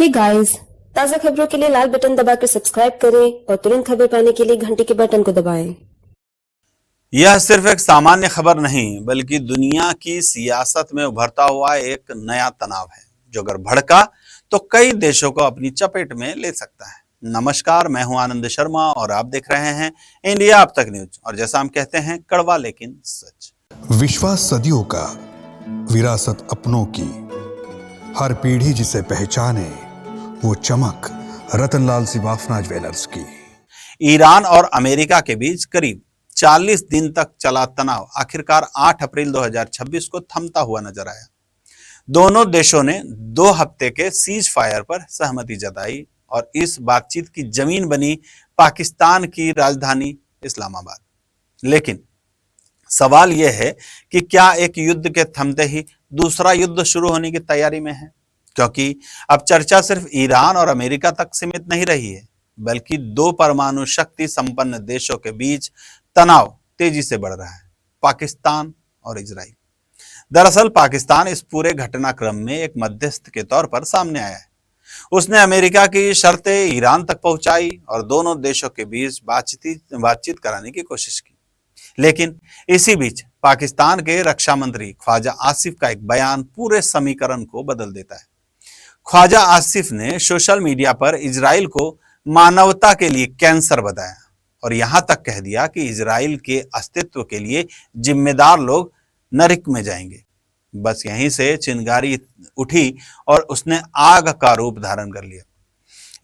Hey guys, ताज़ा खबरों के लिए लाल बटन दबाकर सब्सक्राइब करें और तुरंत खबर पाने के लिए घंटी के बटन को दबाएं। यह सिर्फ एक सामान्य खबर नहीं बल्कि दुनिया की सियासत में उभरता हुआ एक नया तनाव है जो अगर भड़का तो कई देशों को अपनी चपेट में ले सकता है। नमस्कार, मैं हूं आनंद शर्मा और आप देख रहे हैं इंडिया अब तक न्यूज। और जैसा हम कहते हैं, कड़वा लेकिन सच। विश्वास सदियों का, विरासत अपनों की, हर पीढ़ी जिसे पहचाने वो चमक रतनलाल सिवाफना ज्वेलर्स की। ईरान और अमेरिका के बीच करीब 40 दिन तक चला तनाव आखिरकार 8 अप्रैल 2026 को थमता हुआ नजर आया। दोनों देशों ने 2 हफ्ते के सीज फायर पर सहमति जताई और इस बातचीत की जमीन बनी पाकिस्तान की राजधानी इस्लामाबाद। लेकिन सवाल यह है कि क्या एक युद्ध के थमते ही दूसरा युद्ध शुरू होने की तैयारी में है? क्योंकि अब चर्चा सिर्फ ईरान और अमेरिका तक सीमित नहीं रही है, बल्कि 2 परमाणु शक्ति संपन्न देशों के बीच तनाव तेजी से बढ़ रहा है, पाकिस्तान और इजराइल। दरअसल पाकिस्तान इस पूरे घटनाक्रम में एक मध्यस्थ के तौर पर सामने आया है। उसने अमेरिका की शर्तें ईरान तक पहुंचाई और दोनों देशों के बीच बातचीत कराने की कोशिश की। लेकिन इसी बीच पाकिस्तान के रक्षा मंत्री ख्वाजा आसिफ का एक बयान पूरे समीकरण को बदल देता है। ख्वाजा आसिफ ने सोशल मीडिया पर इजराइल को मानवता के लिए कैंसर बताया और यहां तक कह दिया कि इजराइल के अस्तित्व के लिए जिम्मेदार लोग नरक में जाएंगे। बस यहीं से चिंगारी उठी और उसने आग का रूप धारण कर लिया।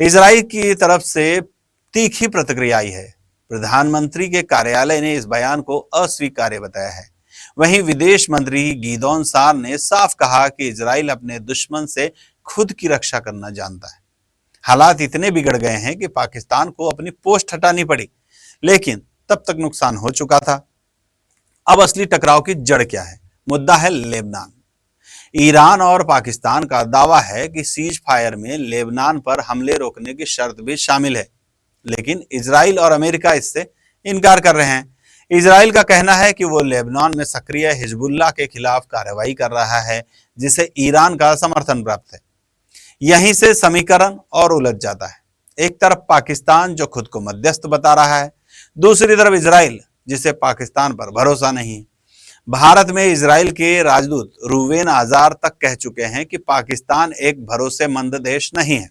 इजराइल की तरफ से तीखी प्रतिक्रिया आई है। प्रधानमंत्री के कार्यालय ने इस बयान को अस्वीकार्य बताया है। वहीं विदेश मंत्री गिदोन सार ने साफ कहा कि इजराइल अपने दुश्मन से खुद की रक्षा करना जानता है। हालात इतने बिगड़ गए हैं कि पाकिस्तान को अपनी पोस्ट हटानी पड़ी, लेकिन तब तक नुकसान हो चुका था। अब असली टकराव की जड़ क्या है? मुद्दा है लेबनान। ईरान और पाकिस्तान का दावा है कि सीज फायर में लेबनान पर हमले रोकने की शर्त भी शामिल है, लेकिन इजराइल और अमेरिका इससे इनकार कर रहे हैं। इजराइल का कहना है कि वो लेबनान में सक्रिय हिजबुल्लाह के खिलाफ कार्रवाई कर रहा है, जिसे ईरान का समर्थन प्राप्त है। यहीं से समीकरण और उलझ जाता है। एक तरफ पाकिस्तान जो खुद को मध्यस्थ बता रहा है, दूसरी तरफ इजराइल जिसे पाकिस्तान पर भरोसा नहीं। भारत में इजराइल के राजदूत रूवेन आजार तक कह चुके हैं कि पाकिस्तान एक भरोसेमंद देश नहीं है।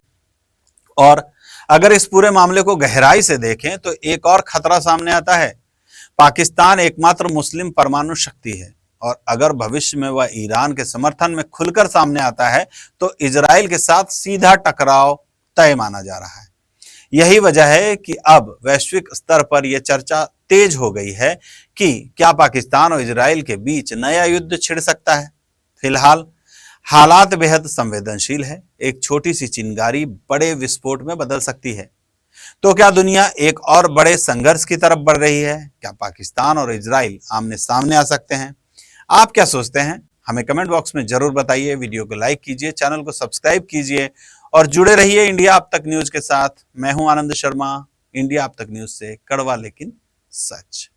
और अगर इस पूरे मामले को गहराई से देखें तो एक और खतरा सामने आता है। पाकिस्तान एकमात्र मुस्लिम परमाणु शक्ति है और अगर भविष्य में वह ईरान के समर्थन में खुलकर सामने आता है तो इजराइल के साथ सीधा टकराव तय माना जा रहा है। यही वजह है कि अब वैश्विक स्तर पर यह चर्चा तेज हो गई है कि क्या पाकिस्तान और इजराइल के बीच नया युद्ध छिड़ सकता है। फिलहाल हालात बेहद संवेदनशील है। एक छोटी सी चिंगारी बड़े विस्फोट में बदल सकती है। तो क्या दुनिया एक और बड़े संघर्ष की तरफ बढ़ रही है? क्या पाकिस्तान और इजराइल आमने सामने आ सकते हैं? आप क्या सोचते हैं? हमें कमेंट बॉक्स में जरूर बताइए। वीडियो को लाइक कीजिए, चैनल को सब्सक्राइब कीजिए और जुड़े रहिए इंडिया अब तक न्यूज के साथ। मैं हूं आनंद शर्मा, इंडिया अब तक न्यूज से कड़वा लेकिन सच।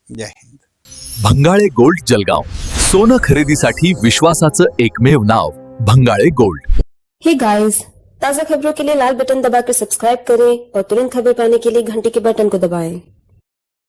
जय हिंद। भंगाळे गोल्ड जलगाव, सोनं खरेदीसाठी विश्वासाचं एकमेव नाव भंगाळे गोल्ड। हे गाइस, ताज़ा खबरों के लिए लाल बटन दबाकर सब्सक्राइब करें और तुरंत खबर पाने के लिए घंटी के बटन को दबाएं।